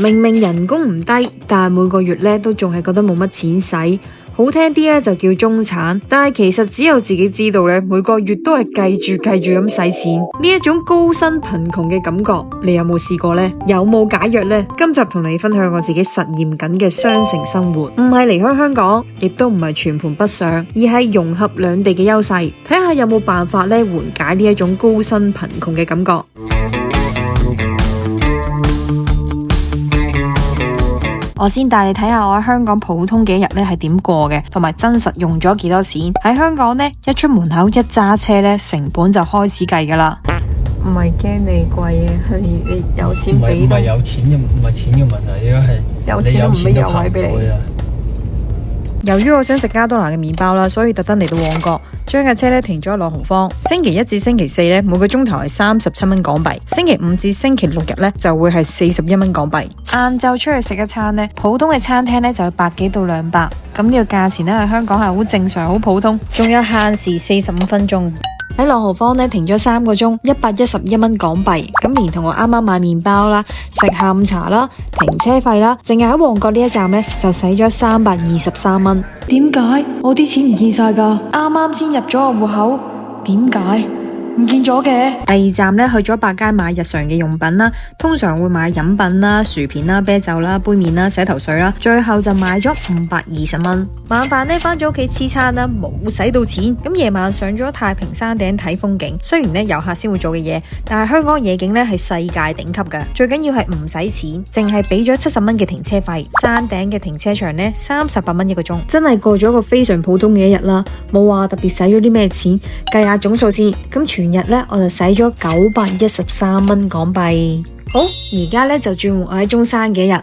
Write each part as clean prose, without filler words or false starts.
明明人工唔低，但係每個月咧都仲係覺得冇乜錢使。好聽啲咧就叫中產，但係其實只有自己知道咧，每個月都係計住咁使錢。呢一種高薪貧窮嘅感覺，你有冇試過呢？有冇解藥呢？今集同你分享我自己實驗緊嘅雙城生活，唔係離開香港，亦都唔係全盤北上，而係融合兩地嘅優勢，睇下有冇辦法咧緩解呢一種高薪貧窮嘅感覺。我先帶你睇下我喺香港普通嘅一日咧係點過嘅，同埋真實用咗幾多錢。喺香港呢，一出門口一揸車咧，成本就開始計噶啦。唔係驚你貴嘅，係你有錢俾到。唔係有錢嘅，唔係錢嘅問題，而家係有錢都唔俾有位俾你。由於我想食加多拿嘅麵包啦，所以特登嚟到旺角，將架車咧停咗喺朗豪坊。星期一至星期四咧，每個鐘頭係37蚊港幣；星期五至星期六日咧，就會係41蚊港幣。晏晝出去食一餐咧，普通嘅餐廳咧就要100幾到200，咁呢個價錢咧喺香港係好正常、好普通，仲有限時45分鐘。喺朗豪坊咧停咗3個鐘，111蚊港幣，咁連同我啱啱買麵包啦、食下午茶啦、停車費啦，淨係喺旺角呢一站咧就使咗323蚊。點解我啲錢唔見晒㗎？啱啱先入咗個戶口，點解唔見咗嘅？第二站咧去咗百佳買日常嘅用品啦，通常會買飲品啦、薯片啦、啤酒啦、杯麵啦、洗頭水啦，最後就買咗520蚊。晚飯咧返咗屋企黐餐啦，冇使到錢。咁夜晚上咗太平山頂睇風景，雖然咧遊客先會做嘅嘢，但係香港夜景咧係世界頂級嘅。最緊要係唔使錢，淨係俾咗70蚊嘅停車費。山頂嘅停車場咧38蚊一個鐘，真係過咗一個非常普通嘅一日啦，冇話特別使咗啲咩錢。計下總數先，咁全日咧我就使咗913蚊港幣。好，而家咧就轉換我喺中山嘅一日。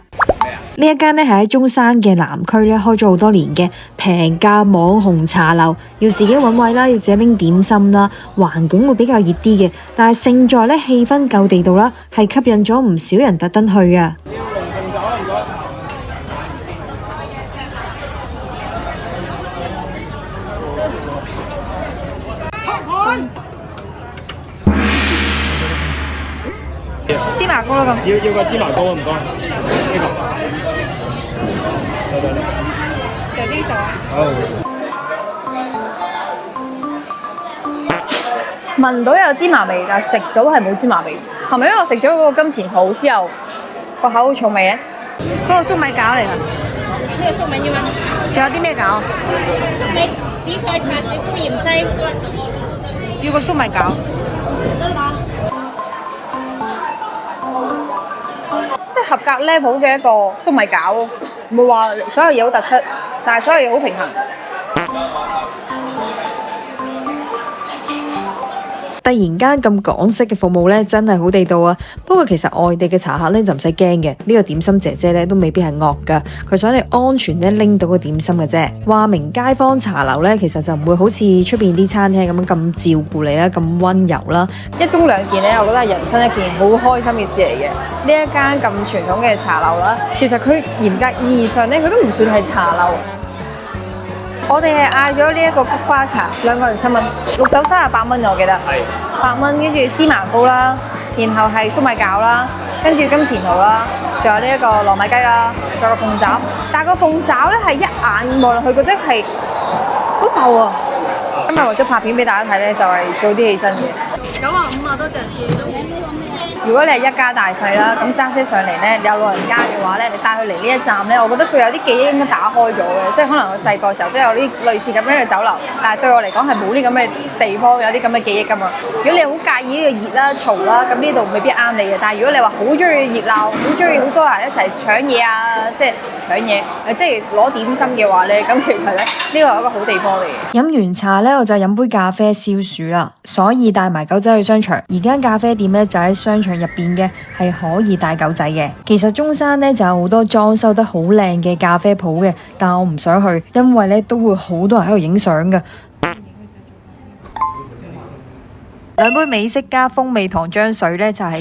呢一間咧係喺中山嘅南區咧開咗好多年嘅平價網紅茶樓，要自己揾位啦，要自己拎點心啦，環境會比較熱啲嘅，但係勝在咧氣氛夠地道啦，係吸引咗唔少人特登去啊！芝麻糕啦咁，要個芝麻糕啊，唔該，呢個。有啲熟啊！聞到有芝麻味，但係食到係冇芝麻味。係咪因為我食咗嗰個金錢肚之後，個口好重味咧？嗰個粟米餃嚟㗎。呢個粟米要乜？仲有啲咩餃？粟米、紫菜、茶小菇、芫茜。要個粟米餃。即係合格 level 嘅一個粟米餃，唔會話所有嘢好突出，但係所有嘢好平衡。突然間咁港式嘅服務咧，真係好地道啊！不過其實外地嘅茶客咧就唔使驚嘅，呢個點心姐姐咧都未必係惡噶，佢想你安全咧拎到個點心嘅啫。話明街坊茶樓咧，其實就唔會好似出邊啲餐廳咁樣咁照顧你啦，咁溫柔啦。一盅兩件咧，我覺得係人生一件好開心嘅事嚟嘅。呢一間咁傳統嘅茶樓啦，其實佢嚴格意義上咧，佢都唔算係茶樓。我哋係嗌咗呢一個菊花茶，2個人7蚊，綠豆38蚊，我記得8蚊，跟住芝麻糕啦，然後係粟米餃啦，跟住金錢肚啦，仲有呢一個糯米雞啦，仲有個鳳爪。但係個鳳爪咧係一眼望落去覺得係好瘦啊！今日為咗拍片俾大家睇咧，就係早啲起身嘅。95啊，多謝謝。如果你係一家大細啦，咁揸車上嚟咧，有老人家嘅話咧，你帶佢嚟呢一站咧，我覺得佢有啲記憶應該打開咗嘅，即係可能佢細個時候都有啲類似咁樣嘅酒樓，但係對我嚟講係冇啲咁嘅地方有啲咁嘅記憶㗎嘛。如果你好介意呢個熱啦、嘈啦，咁呢度未必啱你嘅。但係如果你話好中意熱鬧，好中意好多人一齊搶嘢啊，即係搶嘢，即係攞點心嘅話咧，咁其實咧呢個係一個好地方嚟嘅。飲完茶咧，我就飲杯咖啡消暑啦，所以帶埋狗仔去商場。而間咖啡店咧就喺商場入邊嘅，係可以帶狗仔嘅。其實中山咧就有好多裝修得好靚嘅咖啡鋪嘅，但我唔想去，因為咧都會好多人喺度影相噶。2杯美式加風味糖漿水呢，就係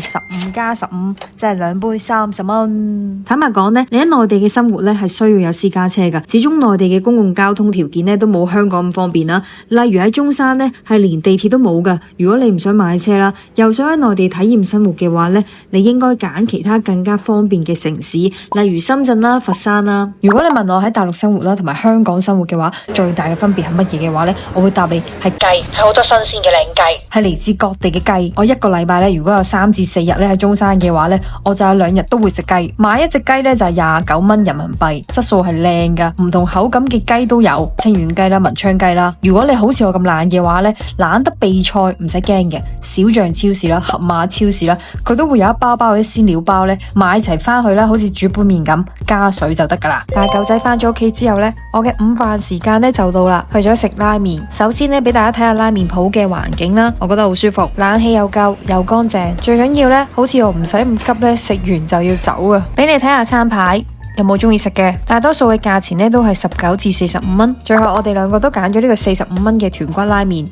15+15，即係2杯30蚊。坦白講呢，你喺內地嘅生活呢，係需要有私家車㗎，始終內地嘅公共交通條件呢，都冇香港咁方便啦。例如喺中山呢，係連地鐵都冇㗎。如果你唔想買車啦，又想喺內地體驗生活嘅話呢，你應該揀其他更加方便嘅城市，例如深圳啦、佛山啦。如果你問我喺大陸生活啦同埋香港生活嘅話，最大嘅分別係乜嘢嘅話呢，我會答你係雞，係好多新鮮嘅靚雞，係嚟自各地嘅雞。我一個禮拜呢，如果有3至4日呢喺中山嘅話呢，我就有2日都會食雞。買一隻雞呢，就係29蚊人民幣，質素係靚㗎，唔同口感嘅雞都有，清遠雞啦、文昌雞啦。如果你好似我咁懶嘅話呢，懶得備菜唔使驚嘅，小象超市啦、盒馬超市啦，佢都會有一包包嗰啲鮮料包呢，買齊翻去啦，好似煮杯麵咁，加水就得噶啦。大狗仔翻咗屋企之後呢，我嘅午飯時間呢就到啦，去咗食拉麵。首先呢，俾大家睇下拉麵鋪嘅環境啦，我覺得好舒服，冷氣又夠又乾淨，最緊要呢，好似我唔使咁急呢，食完就要走啊！俾你睇下餐牌。有冇中意食嘅？大多數嘅價錢呢都係19至45蚊。最後我哋2個都揀咗呢個45蚊嘅豚骨拉麵。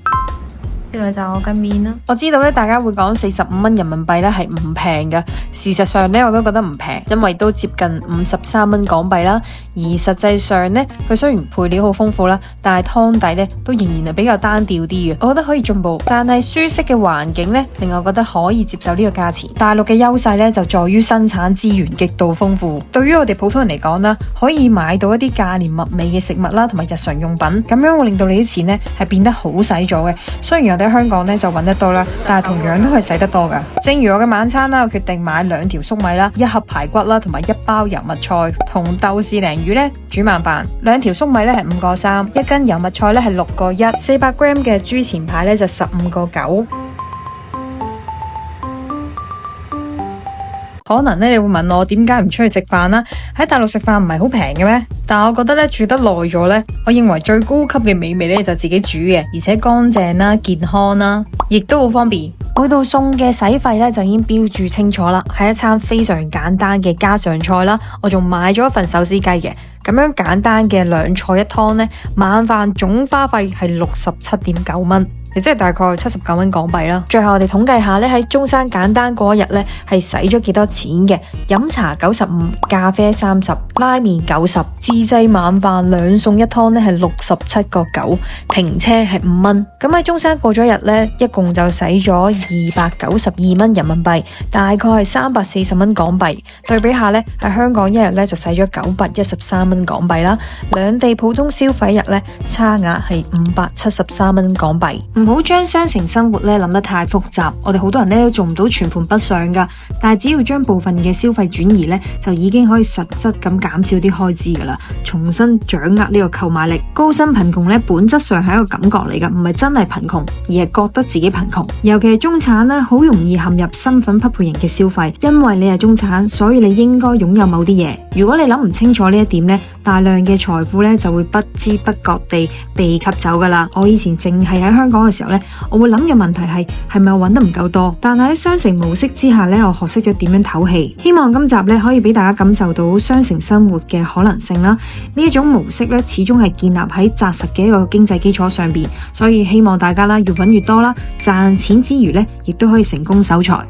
呢個就係我嘅麵啦。我知道咧，大家會講45蚊人民幣咧係唔平嘅。事實上咧，我都覺得唔平，因為都接近53蚊港幣啦。而實際上咧，佢雖然配料好豐富啦，但係湯底咧都仍然係比較單調啲嘅。我覺得可以進步，但係舒適嘅環境咧，令我覺得可以接受呢個價錢。大陸嘅優勢咧就在於生產資源極度豐富，對於我哋普通人嚟講啦，可以買到一啲價廉物美嘅食物啦，同埋日常用品，咁樣會令到你啲錢咧係變得好使咗嘅。雖然我哋喺香港咧就揾得多啦，但係同樣都係使得多噶。正如我嘅晚餐啦，我決定買2條粟米啦、1盒排骨啦，同埋1包油麥菜同豆豉鯪魚咧煮晚飯。2條粟米咧係5個3，一斤油麥菜咧係6個1，400 gram 嘅豬前排咧就15個9。可能咧你會問我點解唔出去食飯啦？喺大陸食飯唔係好平嘅咩？但係我覺得咧住得耐咗咧，我認為最高級嘅美味咧就自己煮嘅，而且乾淨啦、健康啦，亦都好方便。每道餸嘅使費咧就已經標注清楚啦，係一餐非常簡單嘅家常菜啦。我仲買咗一份手撕雞嘅，咁樣簡單嘅2菜1湯咧，晚飯總花費係67.9蚊。亦即係大概79蚊港幣啦。最後我哋統計下咧，喺中山簡單過一日咧係使咗幾多錢嘅？飲茶95，咖啡30，拉麵90，自製晚飯2餸1湯咧係67個9，停車係5蚊。咁喺中山過咗一日咧，一共就使咗292蚊人民幣，大概係340蚊港幣。對比下咧，喺香港一日咧就使咗913蚊港幣啦。兩地普通消費日咧差額係573蚊港幣。唔好將雙城生活咧諗得太複雜，我哋好多人咧都做唔到全盤北上噶，但係只要將部分嘅消費轉移咧，就已經可以實質咁減少啲開支噶啦，重新掌握呢個購買力。高薪貧窮咧本質上係一個感覺嚟噶，唔係真係貧窮，而係覺得自己貧窮。尤其係中產咧，好容易陷入身份匹配型嘅消費，因為你係中產，所以你應該擁有某啲嘢。如果你諗唔清楚呢一點咧，大量嘅財富咧就會不知不覺地被吸走噶啦。我以前淨係喺香港嘅時候咧，我會諗嘅問題係咪我揾得唔夠多？但係喺雙城模式之下咧，我學識咗點樣唞氣。希望今集咧可以俾大家感受到雙城生活嘅可能性啦。呢一種模式咧，始終係建立喺紮實嘅一個經濟基礎上邊，所以希望大家啦越揾越多啦，賺錢之餘咧，亦都可以成功守財。